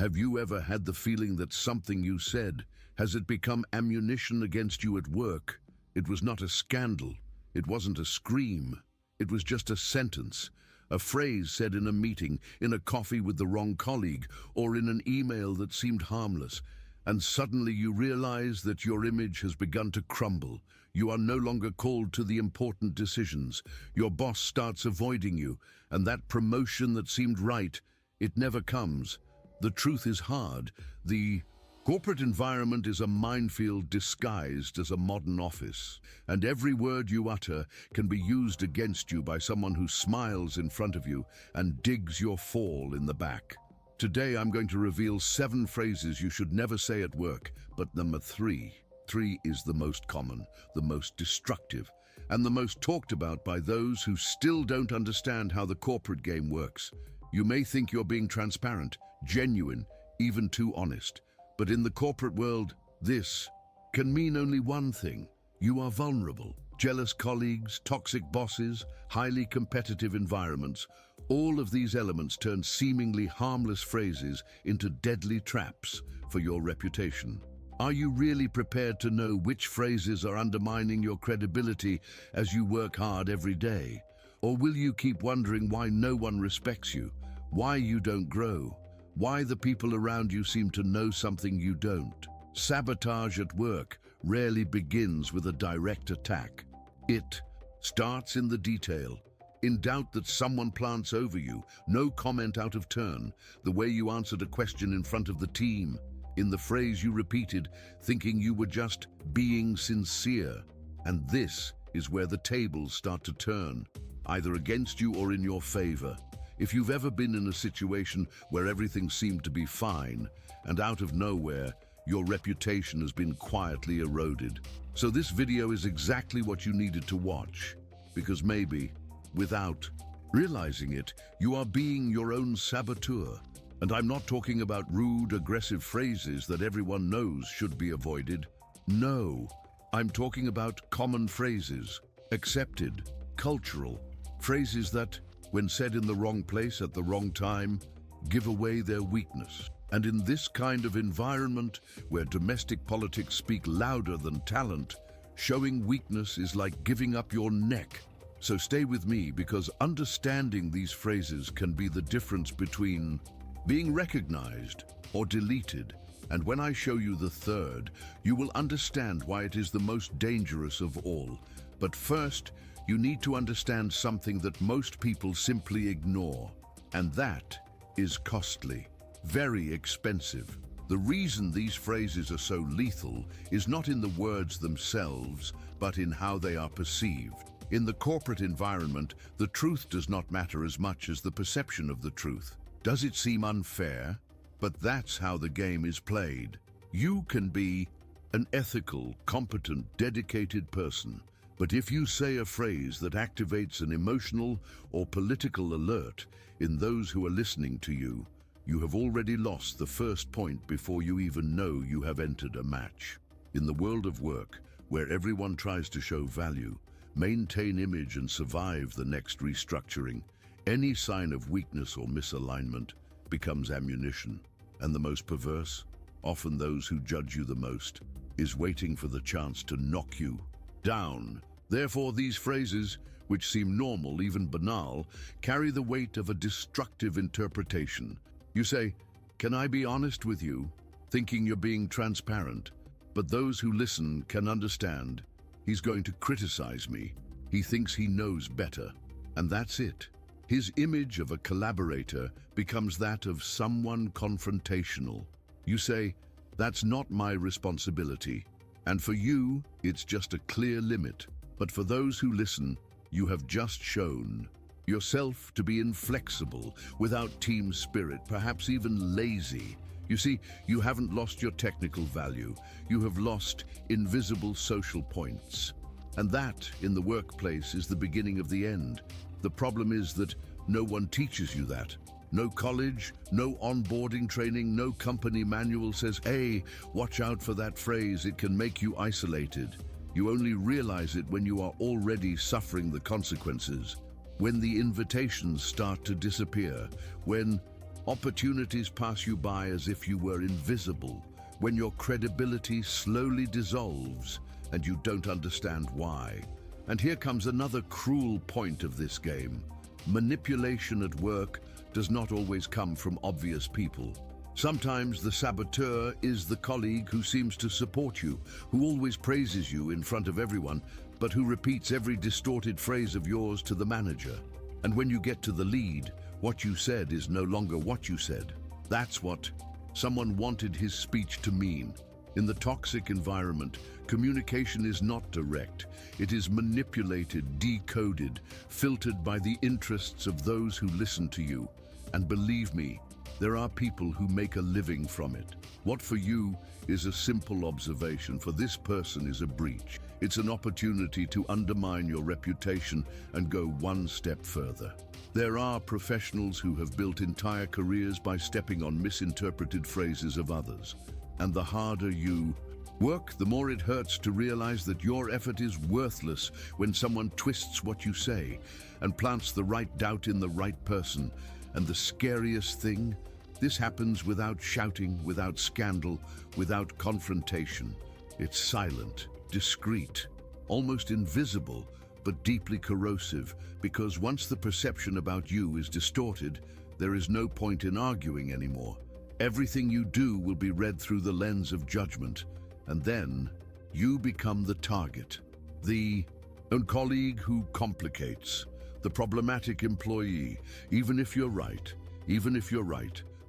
Have you ever had the feeling that something you said, has it become ammunition against you at work? It was not a scandal. It wasn't a scream. It was just a sentence, a phrase said in a meeting, in a coffee with the wrong colleague, or in an email that seemed harmless. And suddenly you realize that your image has begun to crumble. You are no longer called to the important decisions. Your boss starts avoiding you, and that promotion that seemed right, it never comes. The truth is hard. The corporate environment is a minefield disguised as a modern office, and every word you utter can be used against you by someone who smiles in front of you and digs your fall in the back. Today I'm going to reveal 7 phrases you should never say at work, but number 3 is the most common, the most destructive, and the most talked about by those who still don't understand how the corporate game works. You may think you're being transparent, genuine, even too honest, but in the corporate world, this can mean only one thing. You are vulnerable. Jealous colleagues, toxic bosses, highly competitive environments, all of these elements turn seemingly harmless phrases into deadly traps for your reputation. Are you really prepared to know which phrases are undermining your credibility as you work hard every day? Or will you keep wondering why no one respects you, why you don't grow, why the people around you seem to know something you don't? Sabotage at work rarely begins with a direct attack. It starts in the detail. In doubt that someone plants over you, no comment out of turn, the way you answered a question in front of the team, in the phrase you repeated, thinking you were just being sincere. And this is where the tables start to turn, either against you or in your favor. If you've ever been in a situation where everything seemed to be fine, and out of nowhere, your reputation has been quietly eroded. So this video is exactly what you needed to watch, because maybe, without realizing it, you are being your own saboteur. And I'm not talking about rude, aggressive phrases that everyone knows should be avoided. No, I'm talking about common phrases, accepted, cultural, phrases that, when said in the wrong place at the wrong time, give away their weakness. And in this kind of environment, where domestic politics speak louder than talent, showing weakness is like giving up your neck. So stay with me, because understanding these phrases can be the difference between being recognized or deleted. And when I show you the third, you will understand why it is the most dangerous of all. But first, you need to understand something that most people simply ignore, and that is costly. Very expensive. The reason these phrases are so lethal is not in the words themselves, but in how they are perceived. In the corporate environment, the truth does not matter as much as the perception of the truth. Does it seem unfair? But that's how the game is played. You can be an ethical, competent, dedicated person, but if you say a phrase that activates an emotional or political alert in those who are listening to you, you have already lost the first point before you even know you have entered a match. In the world of work, where everyone tries to show value, maintain image and survive the next restructuring, any sign of weakness or misalignment becomes ammunition. And the most perverse, often those who judge you the most, is waiting for the chance to knock you down. Therefore, these phrases, which seem normal, even banal, carry the weight of a destructive interpretation. You say, "Can I be honest with you?" thinking you're being transparent. But those who listen can understand. He's going to criticize me. He thinks he knows better. And that's it. His image of a collaborator becomes that of someone confrontational. You say, "That's not my responsibility." And for you, it's just a clear limit. But for those who listen, you have just shown yourself to be inflexible, without team spirit, perhaps even lazy. You see, you haven't lost your technical value. You have lost invisible social points. And that, in the workplace, is the beginning of the end. The problem is that no one teaches you that. No college, no onboarding training, no company manual says, "Hey, watch out for that phrase, it can make you isolated." You only realize it when you are already suffering the consequences. When the invitations start to disappear, when Opportunities pass you by as if you were invisible, when your credibility slowly dissolves and you don't understand why. And here comes another cruel point of this game. Manipulation at work does not always come from obvious people. Sometimes the saboteur is the colleague who seems to support you, who always praises you in front of everyone, but who repeats every distorted phrase of yours to the manager. And when you get to the lead, what you said is no longer what you said. That's what someone wanted his speech to mean. In the toxic environment, communication is not direct. It is manipulated, decoded, filtered by the interests of those who listen to you. And believe me, there are people who make a living from it. What for you is a simple observation, for this person is a breach. It's an opportunity to undermine your reputation and go one step further. There are professionals who have built entire careers by stepping on misinterpreted phrases of others. And the harder you work, the more it hurts to realize that your effort is worthless when someone twists what you say and plants the right doubt in the right person. And the scariest thing, this happens without shouting, without scandal, without confrontation. It's silent, discreet, almost invisible, but deeply corrosive, because once the perception about you is distorted, there is no point in arguing anymore. Everything you do will be read through the lens of judgment, and then you become the target, the colleague who complicates, the problematic employee. Even if you're right,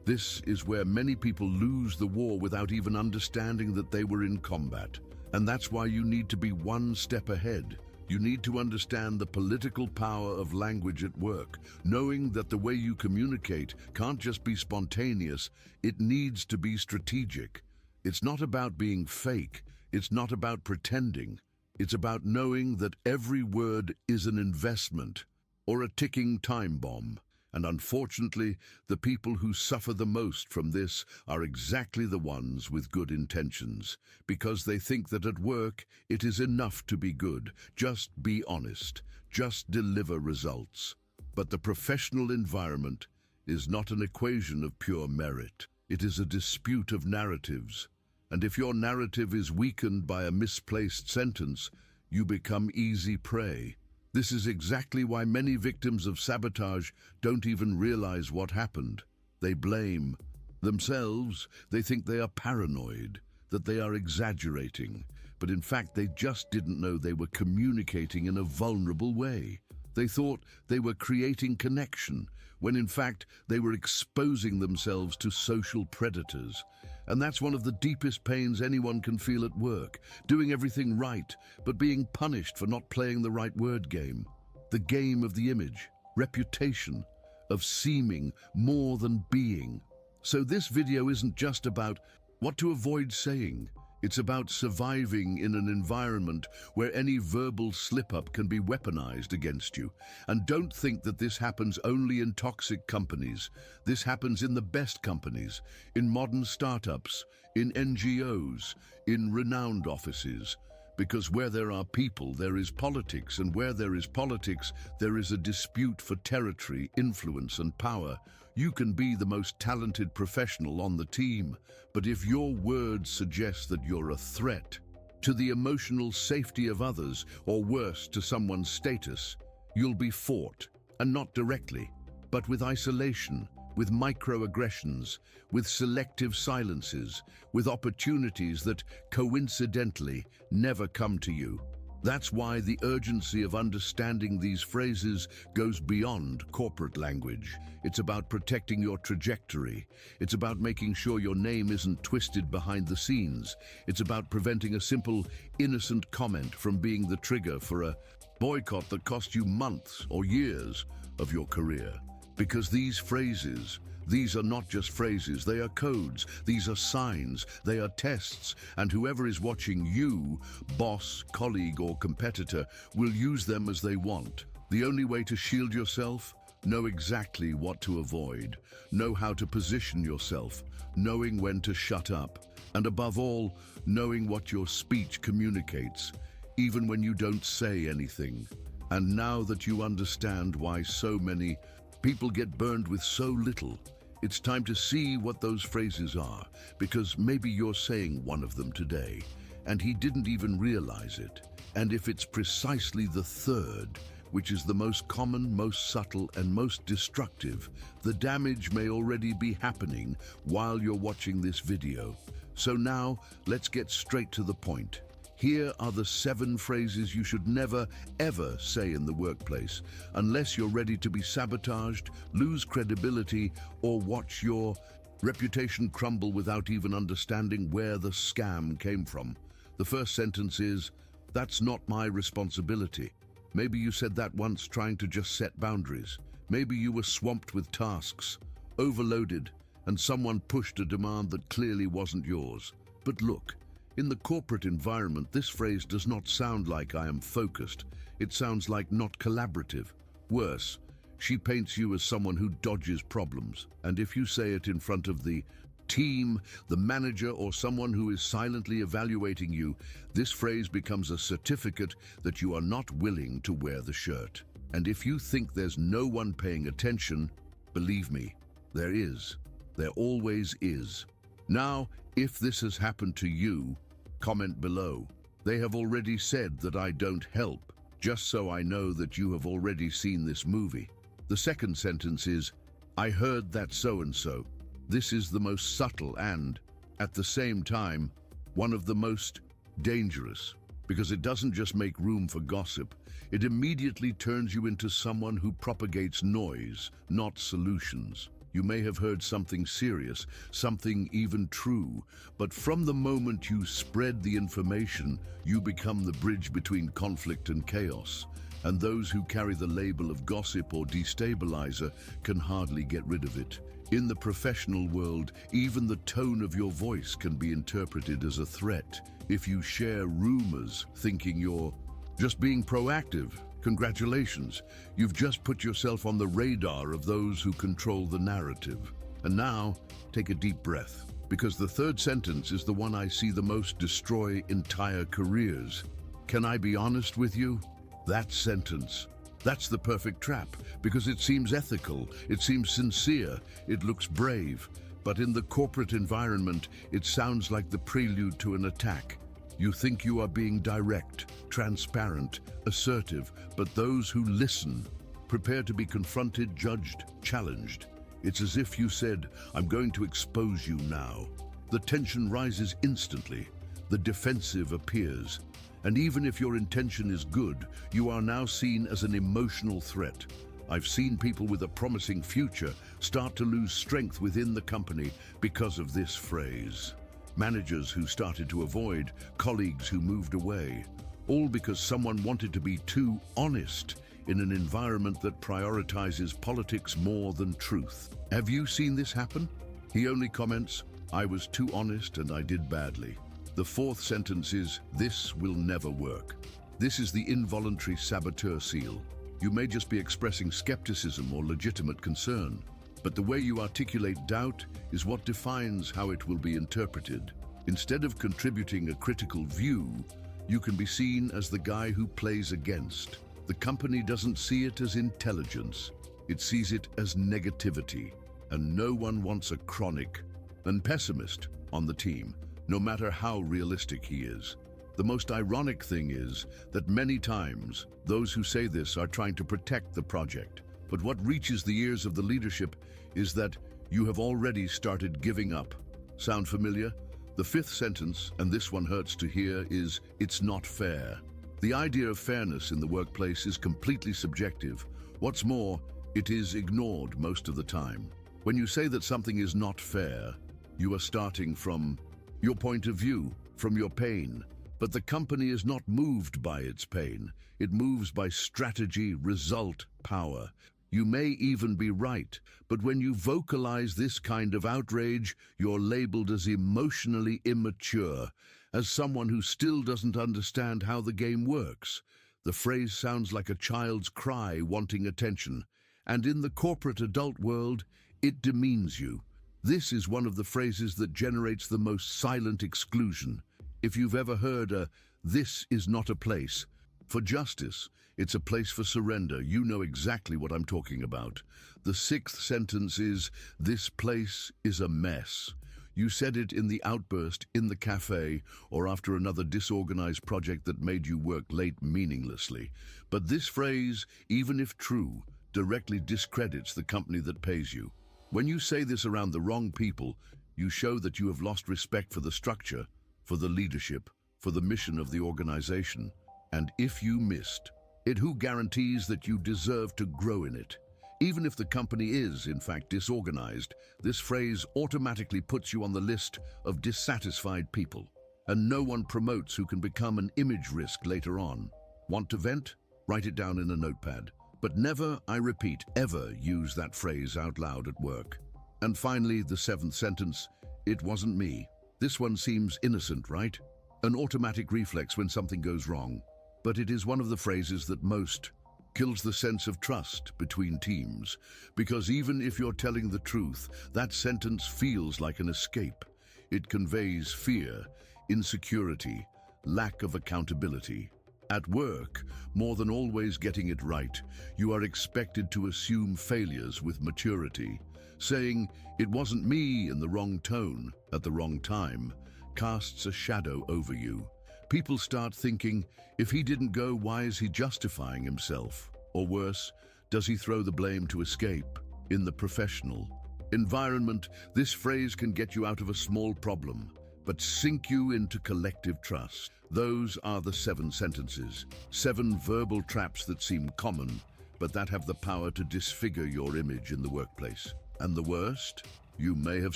this is where many people lose the war without even understanding that they were in combat. And that's why you need to be one step ahead. You need to understand the political power of language at work, knowing that the way you communicate can't just be spontaneous, it needs to be strategic. It's not about being fake, it's not about pretending. It's about knowing that every word is an investment or a ticking time bomb. And unfortunately, the people who suffer the most from this are exactly the ones with good intentions, because they think that at work it is enough to be good, just be honest, just deliver results. But the professional environment is not an equation of pure merit. It is a dispute of narratives. And if your narrative is weakened by a misplaced sentence, you become easy prey. This is exactly why many victims of sabotage don't even realize what happened. They blame themselves. They think they are paranoid, that they are exaggerating. But in fact, they just didn't know they were communicating in a vulnerable way. They thought they were creating connection, when in fact they were exposing themselves to social predators. And that's one of the deepest pains anyone can feel at work, doing everything right, but being punished for not playing the right word game. The game of the image, reputation, of seeming more than being. So this video isn't just about what to avoid saying. It's about surviving in an environment where any verbal slip-up can be weaponized against you. And don't think that this happens only in toxic companies. This happens in the best companies, in modern startups, in NGOs, in renowned offices. Because where there are people, there is politics, and where there is politics, there is a dispute for territory, influence, and power. You can be the most talented professional on the team, but if your words suggest that you're a threat to the emotional safety of others, or worse, to someone's status, you'll be fought, and not directly, but with isolation, with microaggressions, with selective silences, with opportunities that, coincidentally, never come to you. That's why the urgency of understanding these phrases goes beyond corporate language. It's about protecting your trajectory. It's about making sure your name isn't twisted behind the scenes. It's about preventing a simple, innocent comment from being the trigger for a boycott that cost you months or years of your career. Because these phrases, these are not just phrases, they are codes, these are signs, they are tests, and whoever is watching you, boss, colleague, or competitor, will use them as they want. The only way to shield yourself? Know exactly what to avoid, know how to position yourself, knowing when to shut up, and above all, knowing what your speech communicates, even when you don't say anything. And now that you understand why so many people get burned with so little, It's time to see what those phrases are, because maybe you're saying one of them today, and he didn't even realize it. And if it's precisely the third, which is the most common, most subtle, and most destructive, the damage may already be happening while you're watching this video. So now, let's get straight to the point. Here are the 7 phrases you should never, ever say in the workplace, unless you're ready to be sabotaged, lose credibility, or watch your reputation crumble without even understanding where the scam came from. The first sentence is, "That's not my responsibility." Maybe you said that once trying to just set boundaries. Maybe you were swamped with tasks, overloaded, and someone pushed a demand that clearly wasn't yours. But look, in the corporate environment, this phrase does not sound like "I am focused." It sounds like "not collaborative." Worse, she paints you as someone who dodges problems. And if you say it in front of the team, the manager, or someone who is silently evaluating you, this phrase becomes a certificate that you are not willing to wear the shirt. And if you think there's no one paying attention, believe me, there is. There always is. Now, if this has happened to you, comment below. They have already said that I don't help, just so I know that you have already seen this movie. The second sentence is, "I heard that so-and-so." This is the most subtle and, at the same time, one of the most dangerous, because it doesn't just make room for gossip, it immediately turns you into someone who propagates noise, not solutions. You may have heard something serious, something even true, but from the moment you spread the information, you become the bridge between conflict and chaos. And those who carry the label of gossip or destabilizer can hardly get rid of it. In the professional world, even the tone of your voice can be interpreted as a threat. If you share rumors thinking you're just being proactive, congratulations, you've just put yourself on the radar of those who control the narrative. And now, take a deep breath, because the third sentence is the one I see the most destroy entire careers. Can I be honest with you? That sentence, that's the perfect trap, because it seems ethical, it seems sincere, it looks brave, but in the corporate environment, it sounds like the prelude to an attack. You think you are being direct, transparent, assertive, but those who listen prepare to be confronted, judged, challenged. It's as if you said, "I'm going to expose you now." The tension rises instantly. The defensive appears. And even if your intention is good, you are now seen as an emotional threat. I've seen people with a promising future start to lose strength within the company because of this phrase. Managers who started to avoid, colleagues who moved away, all because someone wanted to be too honest in an environment that prioritizes politics more than truth. Have you seen this happen? He only comments, "I was too honest and I did badly." The fourth sentence is, "This will never work." This is the involuntary saboteur seal. You may just be expressing skepticism or legitimate concern, but the way you articulate doubt is what defines how it will be interpreted. Instead of contributing a critical view, you can be seen as the guy who plays against. The company doesn't see it as intelligence, it sees it as negativity, and no one wants a chronic and pessimist on the team, no matter how realistic he is. The most ironic thing is that many times, those who say this are trying to protect the project. But what reaches the ears of the leadership is that you have already started giving up. Sound familiar? The fifth sentence, and this one hurts to hear, is, "It's not fair." The idea of fairness in the workplace is completely subjective. What's more, it is ignored most of the time. When you say that something is not fair, you are starting from your point of view, from your pain. But the company is not moved by its pain. It moves by strategy, result, power. You may even be right, but when you vocalize this kind of outrage, you're labeled as emotionally immature, as someone who still doesn't understand how the game works. The phrase sounds like a child's cry wanting attention, and in the corporate adult world, it demeans you. This is one of the phrases that generates the most silent exclusion. If you've ever heard a "this is not a place," For justice, it's a place for surrender. You know exactly what I'm talking about. The sixth sentence is, "This place is a mess." You said it in the outburst, in the cafe, or after another disorganized project that made you work late meaninglessly. But this phrase, even if true, directly discredits the company that pays you. When you say this around the wrong people, you show that you have lost respect for the structure, for the leadership, for the mission of the organization. And if you missed it, who guarantees that you deserve to grow in it? Even if the company is, in fact, disorganized, this phrase automatically puts you on the list of dissatisfied people. And no one promotes who can become an image risk later on. Want to vent? Write it down in a notepad. But never, I repeat, ever use that phrase out loud at work. And finally, the seventh sentence, "It wasn't me." This one seems innocent, right? An automatic reflex when something goes wrong. But it is one of the phrases that most kills the sense of trust between teams. Because even if you're telling the truth, that sentence feels like an escape. It conveys fear, insecurity, lack of accountability. At work, more than always getting it right, you are expected to assume failures with maturity. Saying, "It wasn't me," in the wrong tone, at the wrong time, casts a shadow over you. People start thinking, if he didn't go, why is he justifying himself? Or worse, does he throw the blame to escape? In the professional environment, this phrase can get you out of a small problem, but sink you into collective trust. Those are the 7 sentences, 7 verbal traps that seem common, but that have the power to disfigure your image in the workplace. And the worst? You may have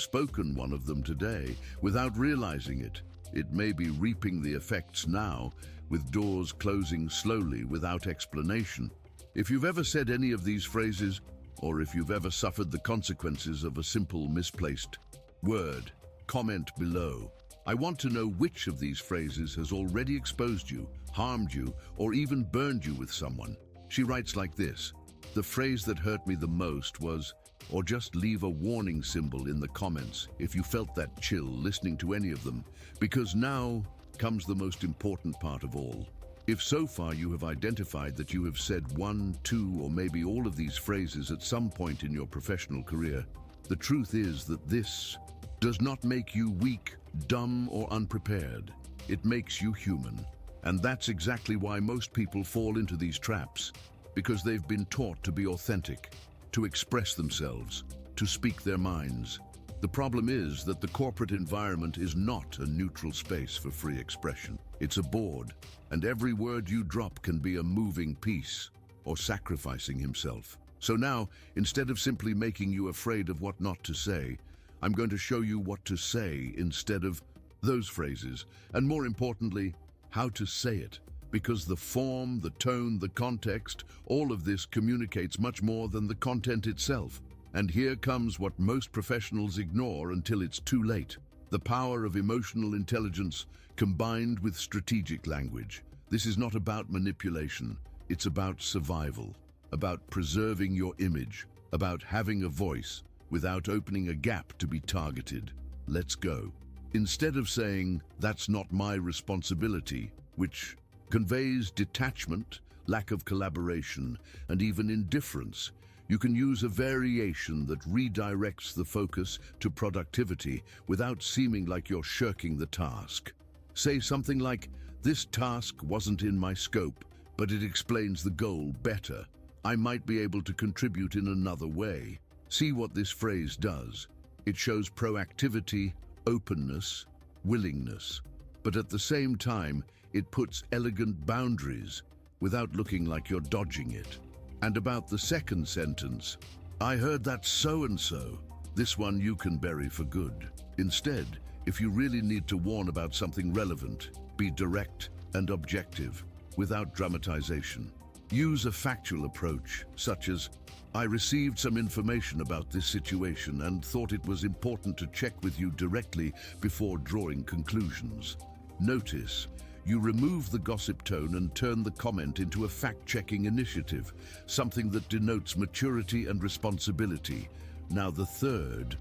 spoken one of them today without realizing it. It may be reaping the effects now, with doors closing slowly without explanation. If you've ever said any of these phrases, or if you've ever suffered the consequences of a simple misplaced word, comment below. I want to know which of these phrases has already exposed you, harmed you, or even burned you with someone. She writes like this: "The phrase that hurt me the most was," or just leave a warning symbol in the comments if you felt that chill listening to any of them, because now comes the most important part of all. If so far you have identified that you have said 1, 2, or maybe all of these phrases at some point in your professional career, the truth is that this does not make you weak, dumb, or unprepared. It makes you human. And that's exactly why most people fall into these traps, because they've been taught to be authentic, to express themselves, to speak their minds. The problem is that the corporate environment is not a neutral space for free expression. It's a board, and every word you drop can be a moving piece or sacrificing himself. So now, instead of simply making you afraid of what not to say, I'm going to show you what to say instead of those phrases, and more importantly, how to say it. Because the form, the tone, the context, all of this communicates much more than the content itself. And here comes what most professionals ignore until it's too late: the power of emotional intelligence combined with strategic language. This is not about manipulation, it's about survival, about preserving your image, about having a voice without opening a gap to be targeted. Let's go. Instead of saying, "That's not my responsibility," which conveys detachment, lack of collaboration, and even indifference, you can use a variation that redirects the focus to productivity without seeming like you're shirking the task. Say something like, "This task wasn't in my scope, but it explains the goal better. I might be able to contribute in another way." See what this phrase does. It shows proactivity, openness, willingness, but at the same time, it puts elegant boundaries without looking like you're dodging it. And about the second sentence, "I heard that so-and-so," this one you can bury for good. Instead, if you really need to warn about something relevant, be direct and objective, without dramatization. Use a factual approach, such as, "I received some information about this situation and thought it was important to check with you directly before drawing conclusions." Notice, you remove the gossip tone and turn the comment into a fact-checking initiative, something that denotes maturity and responsibility. Now the third,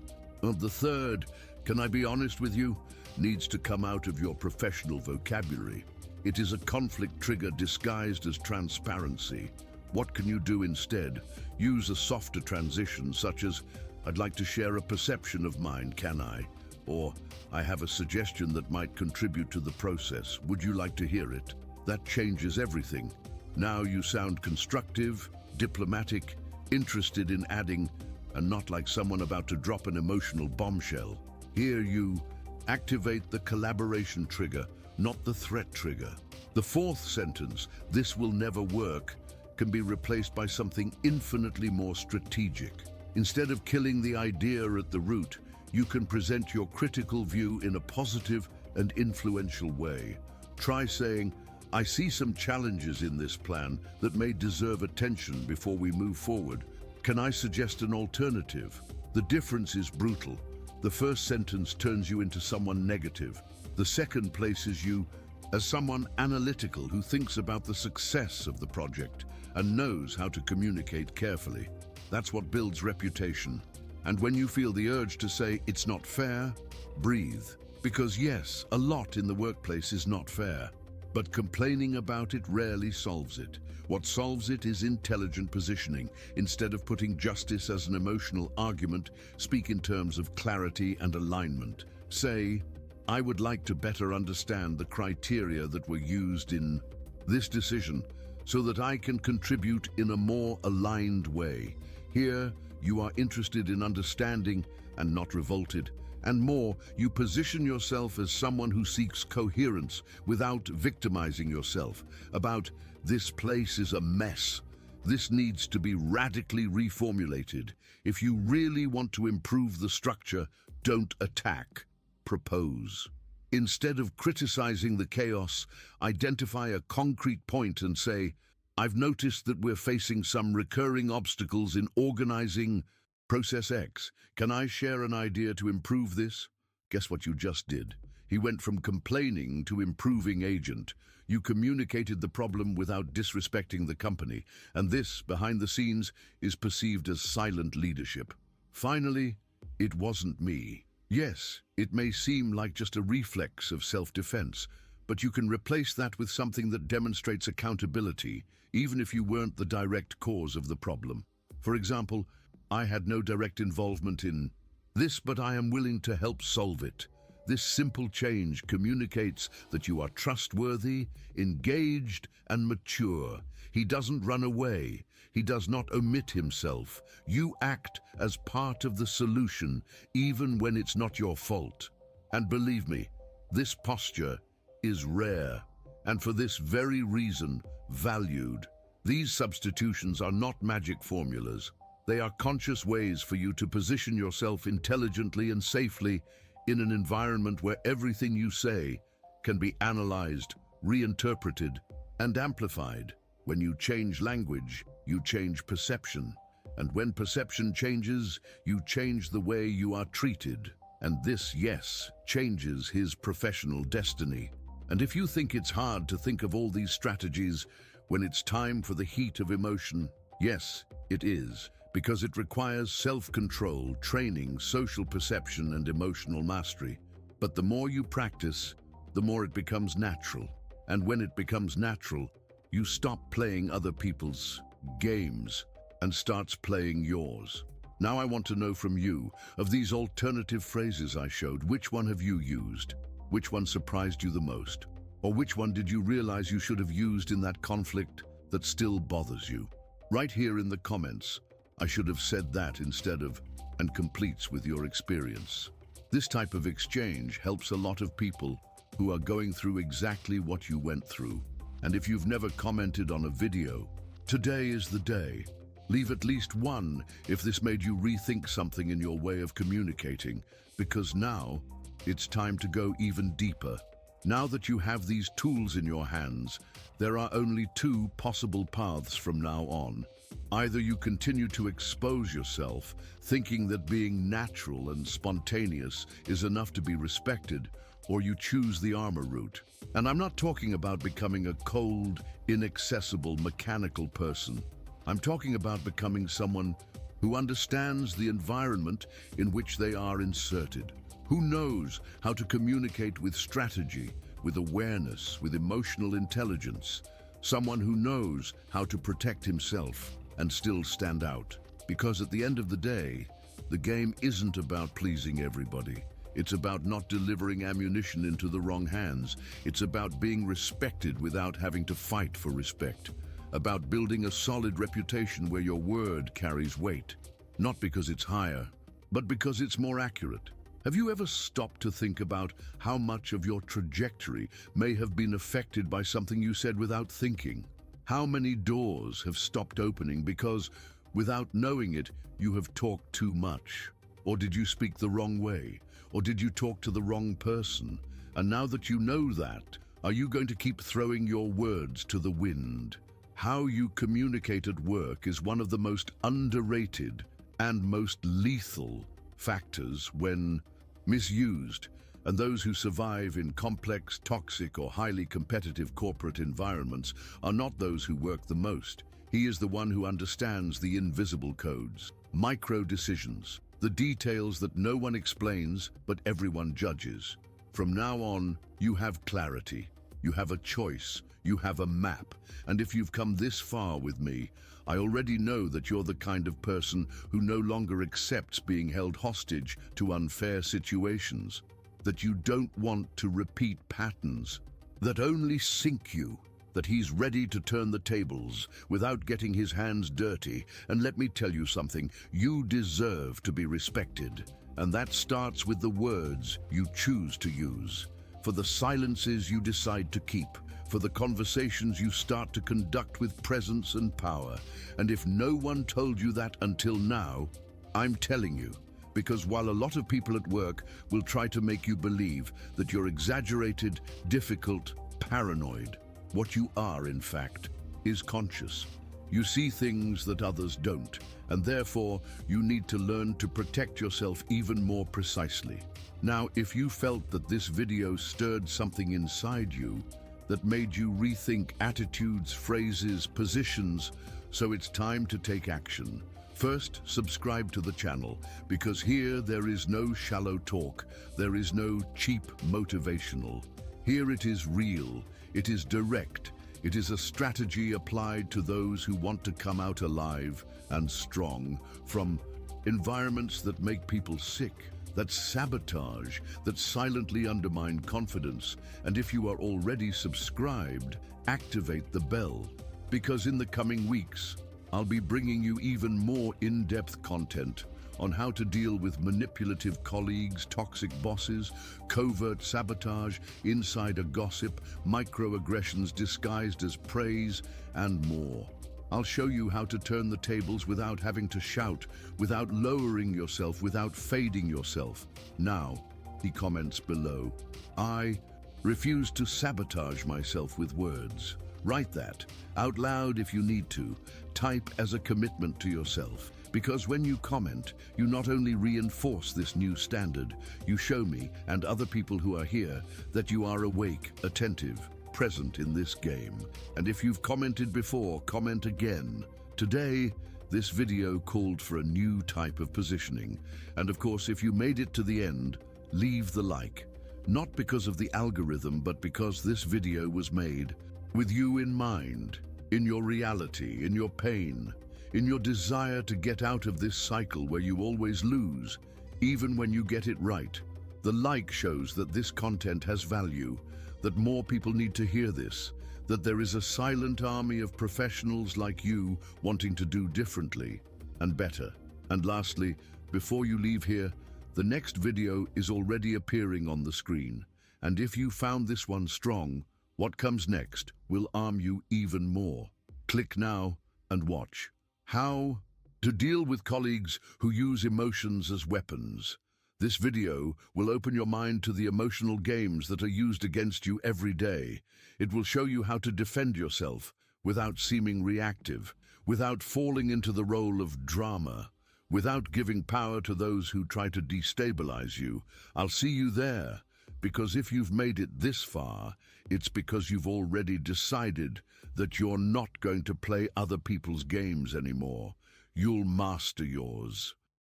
can I be honest with you, needs to come out of your professional vocabulary. It is a conflict trigger disguised as transparency. What can you do instead? Use a softer transition such as, "I'd like to share a perception of mine, can I?" Or, "I have a suggestion that might contribute to the process. Would you like to hear it?" That changes everything. Now you sound constructive, diplomatic, interested in adding, and not like someone about to drop an emotional bombshell. Here you activate the collaboration trigger, not the threat trigger. The fourth sentence, "This will never work," can be replaced by something infinitely more strategic. Instead of killing the idea at the root, you can present your critical view in a positive and influential way. Try saying, "I see some challenges in this plan that may deserve attention before we move forward. Can I suggest an alternative?" The difference is brutal. The first sentence turns you into someone negative. The second places you as someone analytical who thinks about the success of the project and knows how to communicate carefully. That's what builds reputation. And when you feel the urge to say, "It's not fair," breathe. Because yes, a lot in the workplace is not fair. But complaining about it rarely solves it. What solves it is intelligent positioning. Instead of putting justice as an emotional argument, speak in terms of clarity and alignment. Say, "I would like to better understand the criteria that were used in this decision so that I can contribute in a more aligned way." Here, you are interested in understanding and not revolted. And more, you position yourself as someone who seeks coherence without victimizing yourself. About, "This place is a mess. This needs to be radically reformulated. If you really want to improve the structure, don't attack, propose." Instead of criticizing the chaos, identify a concrete point and say, "I've noticed that we're facing some recurring obstacles in organizing Process X. Can I share an idea to improve this?" Guess what you just did? He went from complaining to improving agent. You communicated the problem without disrespecting the company, and this, behind the scenes, is perceived as silent leadership. Finally, "It wasn't me." Yes, it may seem like just a reflex of self-defense, but you can replace that with something that demonstrates accountability, even if you weren't the direct cause of the problem. For example, "I had no direct involvement in this, but I am willing to help solve it." This simple change communicates that you are trustworthy, engaged, and mature. He doesn't run away. He does not omit himself. You act as part of the solution, even when it's not your fault. And believe me, this posture is rare, and for this very reason, valued. These substitutions are not magic formulas. They are conscious ways for you to position yourself intelligently and safely in an environment where everything you say can be analyzed, reinterpreted, and amplified. When you change language, you change perception. And when perception changes, you change the way you are treated. And this, yes, changes his professional destiny. And if you think it's hard to think of all these strategies when it's time for the heat of emotion, yes, it is. Because it requires self-control, training, social perception, and emotional mastery. But the more you practice, the more it becomes natural. And when it becomes natural, you stop playing other people's games and starts playing yours. Now I want to know from you, of these alternative phrases I showed, which one have you used? Which one surprised you the most? Or which one did you realize you should have used in that conflict that still bothers you? Right here in the comments. "I should have said that instead of," and completes with your experience. This type of exchange helps a lot of people who are going through exactly what you went through. And if you've never commented on a video, today is the day. Leave at least one if this made you rethink something in your way of communicating, because now it's time to go even deeper. Now that you have these tools in your hands, there are only two possible paths from now on. Either you continue to expose yourself, thinking that being natural and spontaneous is enough to be respected, or you choose the armor route. And I'm not talking about becoming a cold, inaccessible, mechanical person. I'm talking about becoming someone who understands the environment in which they are inserted, who knows how to communicate with strategy, with awareness, with emotional intelligence. Someone who knows how to protect himself and still stand out. Because at the end of the day, the game isn't about pleasing everybody. It's about not delivering ammunition into the wrong hands. It's about being respected without having to fight for respect. About building a solid reputation where your word carries weight. Not because it's higher, but because it's more accurate. Have you ever stopped to think about how much of your trajectory may have been affected by something you said without thinking? How many doors have stopped opening because, without knowing it, you have talked too much? Or did you speak the wrong way? Or did you talk to the wrong person? And now that you know that, are you going to keep throwing your words to the wind? How you communicate at work is one of the most underrated and most lethal factors when misused, and those who survive in complex, toxic, or highly competitive corporate environments are not those who work the most. He is the one who understands the invisible codes, micro decisions, the details that no one explains but everyone judges. From now on, you have clarity, you have a choice, you have a map, and if you've come this far with me, I already know that you're the kind of person who no longer accepts being held hostage to unfair situations, that you don't want to repeat patterns that only sink you, that he's ready to turn the tables without getting his hands dirty. And let me tell you something, you deserve to be respected. And that starts with the words you choose to use, for the silences you decide to keep, for the conversations you start to conduct with presence and power. And if no one told you that until now, I'm telling you, because while a lot of people at work will try to make you believe that you're exaggerated, difficult, paranoid, what you are, in fact, is conscious. You see things that others don't, and therefore you need to learn to protect yourself even more precisely. Now, if you felt that this video stirred something inside you that made you rethink attitudes, phrases, positions, so it's time to take action. First, subscribe to the channel, because here there is no shallow talk, there is no cheap motivational. Here it is real, it is direct, it is a strategy applied to those who want to come out alive and strong from environments that make people sick, that sabotage, that silently undermine confidence. And if you are already subscribed, activate the bell, because in the coming weeks, I'll be bringing you even more in-depth content on how to deal with manipulative colleagues, toxic bosses, covert sabotage, insider gossip, microaggressions disguised as praise, and more. I'll show you how to turn the tables without having to shout, without lowering yourself, without fading yourself. Now, he comments below, I refuse to sabotage myself with words. Write that out loud if you need to. Type as a commitment to yourself. Because when you comment, you not only reinforce this new standard, you show me and other people who are here that you are awake, attentive, present in this game. And if you've commented before, comment again. Today, this video called for a new type of positioning. And of course, if you made it to the end, leave the like. Not because of the algorithm, but because this video was made with you in mind, in your reality, in your pain, in your desire to get out of this cycle where you always lose, even when you get it right. The like shows that this content has value, that more people need to hear this, that there is a silent army of professionals like you wanting to do differently and better. And lastly, before you leave here, the next video is already appearing on the screen. And if you found this one strong, what comes next will arm you even more. Click now and watch. How to deal with colleagues who use emotions as weapons. This video will open your mind to the emotional games that are used against you every day. It will show you how to defend yourself without seeming reactive, without falling into the role of drama, without giving power to those who try to destabilize you. I'll see you there, because if you've made it this far, it's because you've already decided that you're not going to play other people's games anymore. You'll master yours.